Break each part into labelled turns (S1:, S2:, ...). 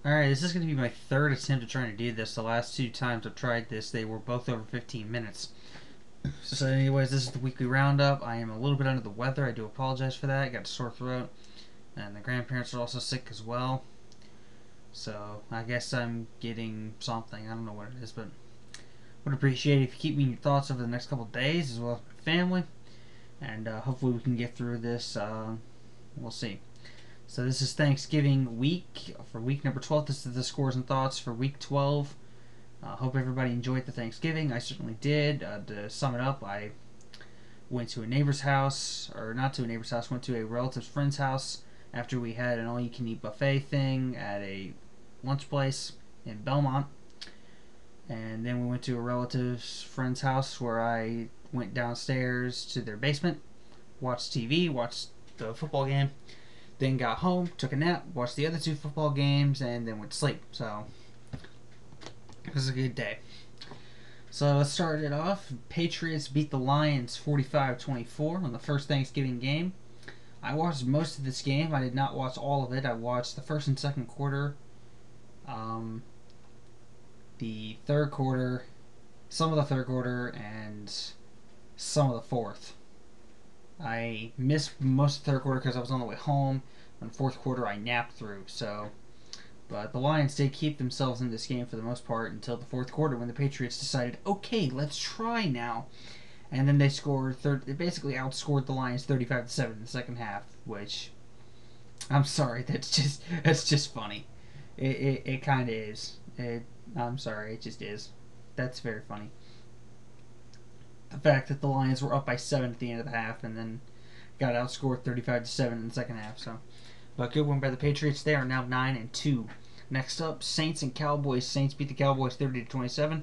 S1: Alright, this is going to be my third attempt at trying to do this. The last two times I've tried this, they were both over 15 minutes. So anyways, this is the weekly roundup. I am a little bit under the weather. I do apologize for that. I got a sore throat. And the grandparents are also sick as well. So I guess I'm getting something. I don't know what it is, but would appreciate it if you keep me in your thoughts over the next couple of days, as well as my family. And hopefully we can get through this. We'll see. So this is Thanksgiving week. For week number 12, this is the scores and thoughts for week 12. Hope everybody enjoyed the Thanksgiving. I certainly did. To sum it up, I went to a neighbor's house, or not to a neighbor's house, went to a relative's friend's house after we had an all-you-can-eat buffet thing at a lunch place in Belmont. And then we went to a relative's friend's house where I went downstairs to their basement, watched TV, watched the football game, then got home, took a nap, watched the other two football games, and then went to sleep. So it was a good day. So let's start it off. Patriots beat the Lions 45-24 on the first Thanksgiving game. I watched most of this game. I did not watch all of it. I watched the first and second quarter, the third quarter, some of the third quarter, and some of the fourth. I missed most of the third quarter because I was on the way home. And the fourth quarter I napped through. But the Lions did keep themselves in this game for the most part until the fourth quarter when the Patriots decided, okay, let's try now. And then they scored. They basically outscored the Lions 35-7 in the second half. Which, I'm sorry, that's just funny. It kind of is. I'm sorry, it just is. That's very funny. The fact that the Lions were up by 7 at the end of the half and then got outscored 35-7 in the second half. So, but good win by the Patriots. They are now 9-2. Next up, Saints and Cowboys. Saints beat the Cowboys 30-27.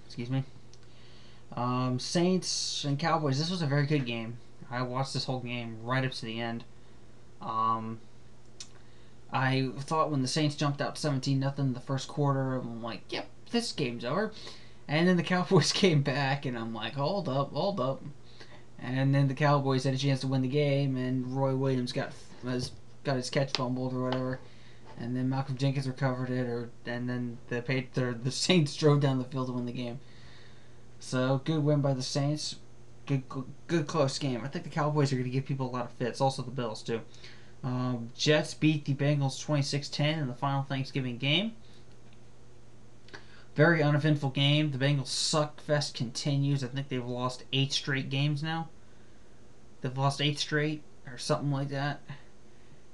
S1: Excuse me. Saints and Cowboys. This was a very good game. I watched this whole game right up to the end. I thought when the Saints jumped out 17-0 in the first quarter, I'm like, yep, this game's over. And then the Cowboys came back, and I'm like, hold up. And then the Cowboys had a chance to win the game, and Roy Williams got his catch fumbled or whatever. And then Malcolm Jenkins recovered it, and then the Saints drove down the field to win the game. So, good win by the Saints. Good close game. I think the Cowboys are going to give people a lot of fits. Also the Bills, too. Jets beat the Bengals 26-10 in the final Thanksgiving game. Very uneventful game. The Bengals suck fest continues. I think they've lost 8 straight games now. They've lost 8 straight, or something like that.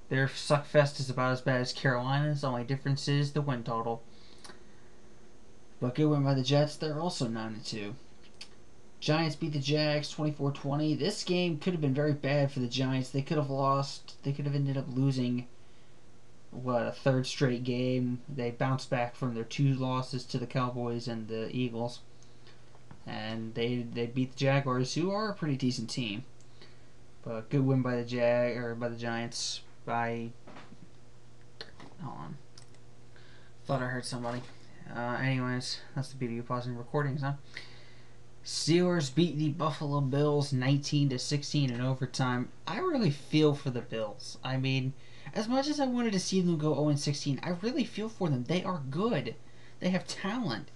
S1: Their suck fest is about as bad as Carolina's. The only difference is the win total. But good win by the Jets. They're also 9-2. Giants beat the Jags 24-20. This game could have been very bad for the Giants. They could have lost. They could have ended up losing, a third straight game. They bounced back from their 2 losses to the Cowboys and the Eagles. And they beat the Jaguars, who are a pretty decent team. But good win by the Giants by... Hold on. Thought I heard somebody. Anyways, that's the beauty of pausing recordings, huh? Steelers beat the Buffalo Bills 19-16 in overtime. I really feel for the Bills. I mean, as much as I wanted to see them go 0-16, I really feel for them. They are good. They have talent.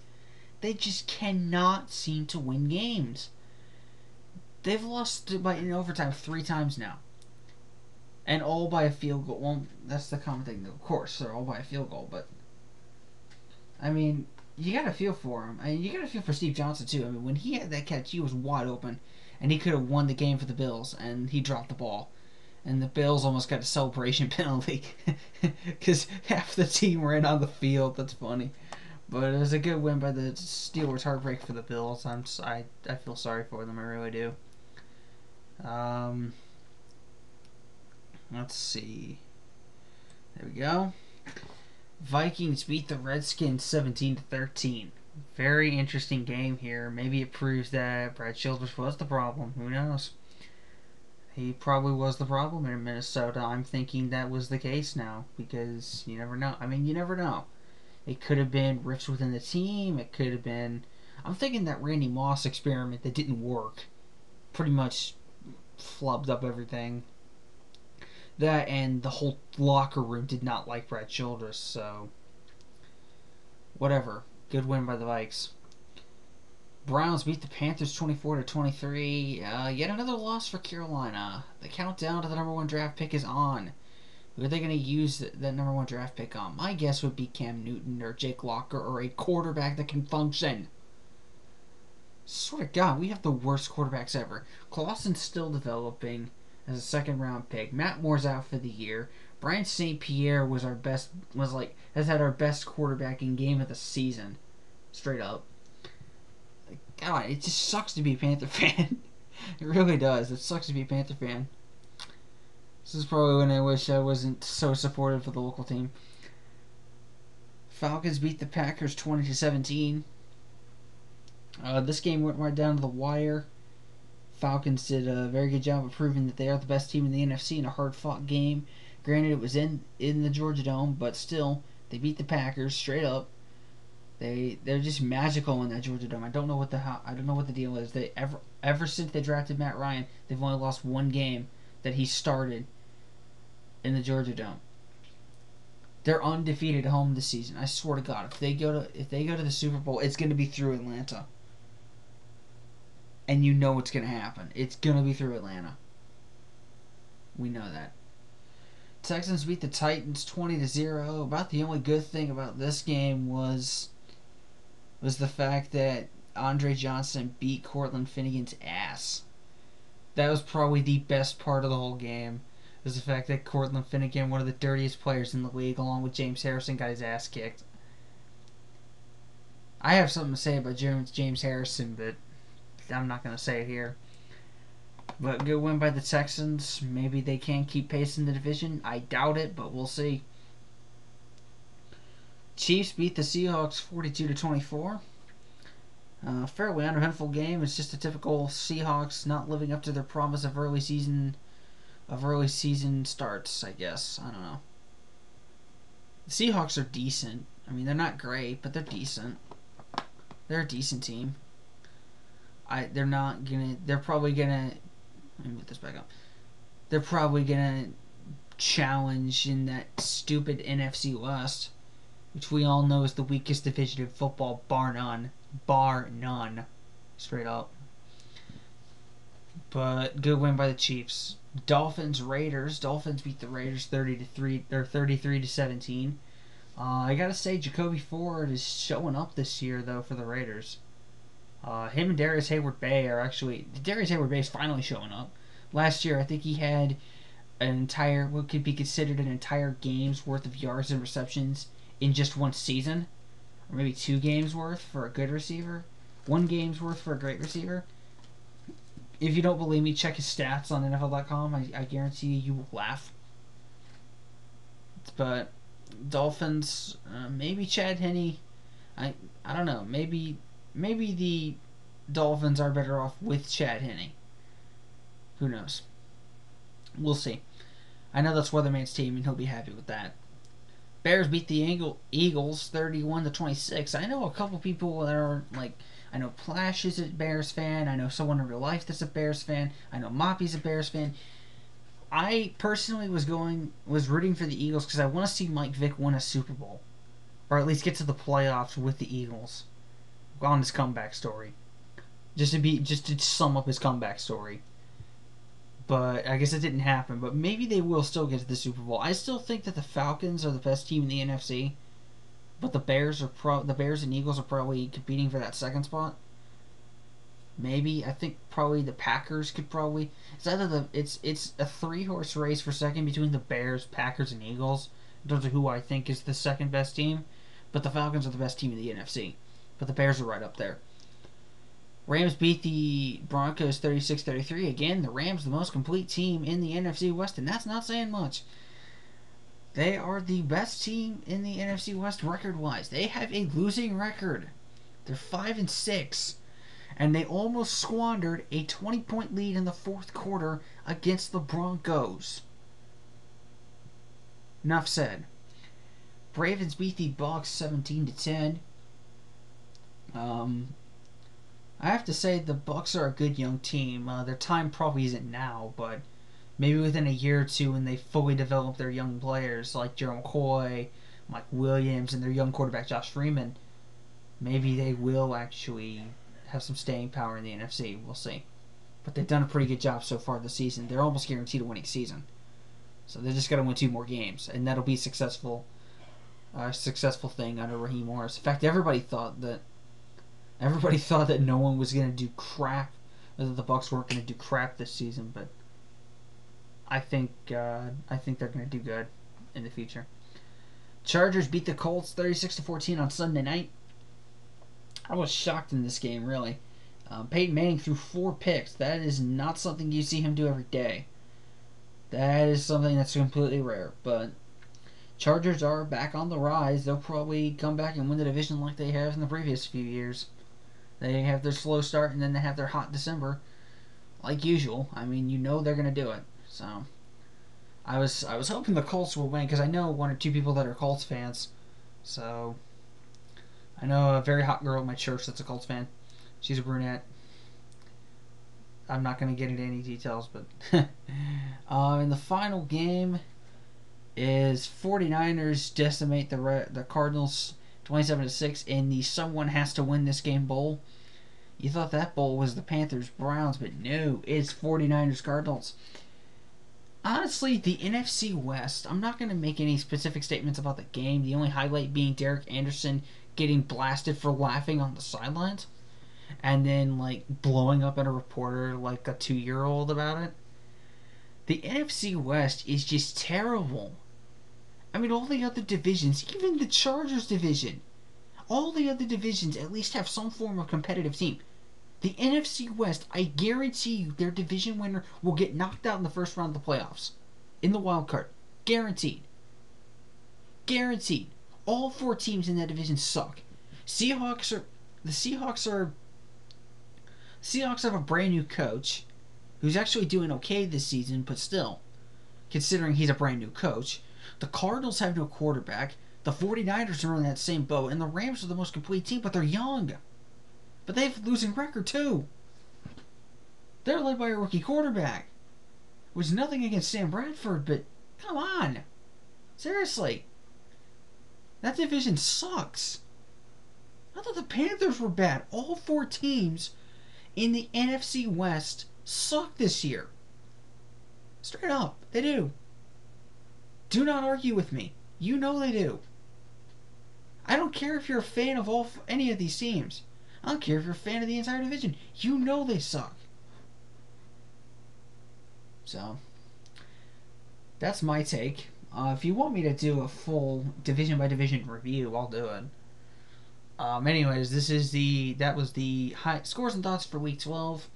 S1: They just cannot seem to win games. They've lost in overtime 3 times now. And all by a field goal. Well, that's the common thing. Of course, they're all by a field goal. But, I mean, you got to feel for him. I mean, you got to feel for Steve Johnson, too. I mean, when he had that catch, he was wide open. And he could have won the game for the Bills. And he dropped the ball. And the Bills almost got a celebration penalty. Because half the team ran on the field. That's funny. But it was a good win by the Steelers. Heartbreak for the Bills. I feel sorry for them. I really do. Let's see. There we go. Vikings beat the Redskins 17-13. Very interesting game here. Maybe it proves that Brad Childress was the problem. Who knows? He probably was the problem in Minnesota. I'm thinking that was the case now because you never know. I mean, you never know. It could have been rifts within the team. It could have been... I'm thinking that Randy Moss experiment that didn't work pretty much flubbed up everything. That and the whole locker room did not like Brad Childress, so whatever. Good win by the Vikes. Browns beat the Panthers 24-23. Yet another loss for Carolina. The countdown to the number one draft pick is on. Who are they going to use that number one draft pick on? My guess would be Cam Newton or Jake Locker or a quarterback that can function. Swear to God, we have the worst quarterbacks ever. Clausen's still developing as a second round pick. Matt Moore's out for the year. Brian St. Pierre has had our best quarterbacking game of the season. Straight up. God, it just sucks to be a Panther fan. It really does. It sucks to be a Panther fan. This is probably when I wish I wasn't so supportive of the local team. Falcons beat the Packers 20-17. This game went right down to the wire. Falcons did a very good job of proving that they are the best team in the NFC in a hard-fought game. Granted, it was in the Georgia Dome, but still, they beat the Packers straight up. They're just magical in that Georgia Dome. I don't know what the deal is. They ever since they drafted Matt Ryan, they've only lost one game that he started in the Georgia Dome. They're undefeated at home this season. I swear to God, if they go to the Super Bowl, it's going to be through Atlanta. And you know what's going to happen. It's going to be through Atlanta. We know that. Texans beat the Titans 20-0. About the only good thing about this game was the fact that Andre Johnson beat Cortland Finnegan's ass. That was probably the best part of the whole game. Was the fact that Cortland Finnegan, one of the dirtiest players in the league, along with James Harrison, got his ass kicked. I have something to say about James Harrison, but I'm not going to say it here. But good win by the Texans. Maybe they can keep pace in the division. I doubt it, but we'll see. Chiefs beat the Seahawks 42-24. Fairly uneventful game. It's just a typical Seahawks not living up to their promise of early season starts, I guess. I don't know. The Seahawks are decent. I mean, they're not great, but they're decent. They're a decent team. They're probably gonna. Let me move this back up. They're probably gonna challenge in that stupid NFC West, which we all know is the weakest division in football, bar none. Bar none. Straight up. But good win by the Chiefs. Dolphins beat the Raiders 33-17. I gotta say, Jacoby Ford is showing up this year though for the Raiders. Him and Darius Hayward-Bay Darius Hayward-Bay is finally showing up. Last year, I think he had what could be considered an entire game's worth of yards and receptions in just one season, or maybe 2 games worth for a good receiver, 1 game's worth for a great receiver. If you don't believe me, check his stats on NFL.com. I guarantee you will laugh. But Dolphins, maybe Chad Henne. I don't know. Maybe the Dolphins are better off with Chad Henne. Who knows? We'll see. I know that's Weatherman's team, and he'll be happy with that. Bears beat the Eagles 31-26. I know a couple people that are like. I know Plash is a Bears fan. I know someone in real life that's a Bears fan. I know Moppy's a Bears fan. I personally was rooting for the Eagles because I want to see Mike Vick win a Super Bowl, or at least get to the playoffs with the Eagles on his comeback story. Just to sum up his comeback story. But I guess it didn't happen. But maybe they will still get to the Super Bowl. I still think that the Falcons are the best team in the NFC. But the Bears and Eagles are probably competing for that second spot. Maybe I think probably the Packers could probably. It's either it's a 3-horse race for second between the Bears, Packers, and Eagles. In terms of who I think is the second best team, but the Falcons are the best team in the NFC. But the Bears are right up there. Rams beat the Broncos 36-33. Again, the Rams the most complete team in the NFC West, and that's not saying much. They are the best team in the NFC West record-wise. They have a losing record. They're 5-6. And they almost squandered a 20-point lead in the fourth quarter against the Broncos. Enough said. Ravens beat the Bucs 17-10. I have to say the Bucs are a good young team. Their time probably isn't now, but maybe within a year or two when they fully develop their young players like Gerald McCoy, Mike Williams, and their young quarterback Josh Freeman, maybe they will actually have some staying power in the NFC. We'll see. But they've done a pretty good job so far this season. They're almost guaranteed a winning season. So they just got to win 2 more games, and that'll be successful thing under Raheem Morris. In fact, everybody thought that no one was going to do crap, that the Bucs weren't going to do crap this season. But I think they're going to do good in the future. Chargers beat the Colts 36-14 on Sunday night. I was shocked in this game, really. Peyton Manning threw 4 picks. That is not something you see him do every day. That is something that's completely rare. But Chargers are back on the rise. They'll probably come back and win the division like they have in the previous few years. They have their slow start and then they have their hot December, like usual. I mean, you know they're gonna do it. So I was hoping the Colts will win because I know 1 or 2 people that are Colts fans. So I know a very hot girl in my church that's a Colts fan. She's a brunette. I'm not going to get into any details, but in the final game is 49ers decimate the Cardinals 27-6 in the someone has to win this game bowl. You thought that bowl was the Panthers-Browns, but no, it's 49ers-Cardinals. Honestly, the NFC West, I'm not going to make any specific statements about the game, the only highlight being Derek Anderson getting blasted for laughing on the sidelines and then like blowing up at a reporter like a 2-year-old about it. The NFC West is just terrible. I mean, all the other divisions, even the Chargers division, all the other divisions at least have some form of competitive team. The NFC West, I guarantee you their division winner will get knocked out in the first round of the playoffs. In the wild card. Guaranteed. Guaranteed. All 4 teams in that division suck. The Seahawks have a brand new coach who's actually doing okay this season, but still, considering he's a brand new coach. The Cardinals have no quarterback. The 49ers are in that same boat, and the Rams are the most complete team, but they're young. But they have a losing record, too. They're led by a rookie quarterback. Which is nothing against Sam Bradford, but come on. Seriously. That division sucks. I thought the Panthers were bad. All 4 teams in the NFC West suck this year. Straight up. They do. Do not argue with me. You know they do. I don't care if you're a fan of any of these teams. I don't care if you're a fan of the entire division. You know they suck. So, that's my take. If you want me to do a full division-by-division review, I'll do it. Anyways, that was the high scores and thoughts for Week 12.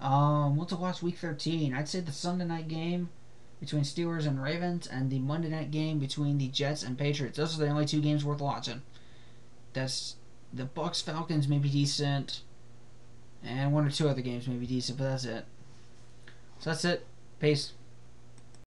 S1: What to watch Week 13? I'd say the Sunday night game between Steelers and Ravens, and the Monday night game between the Jets and Patriots. Those are the only 2 games worth watching. That's the Bucks Falcons may be decent, and 1 or 2 other games may be decent, but that's it. So that's it. Peace.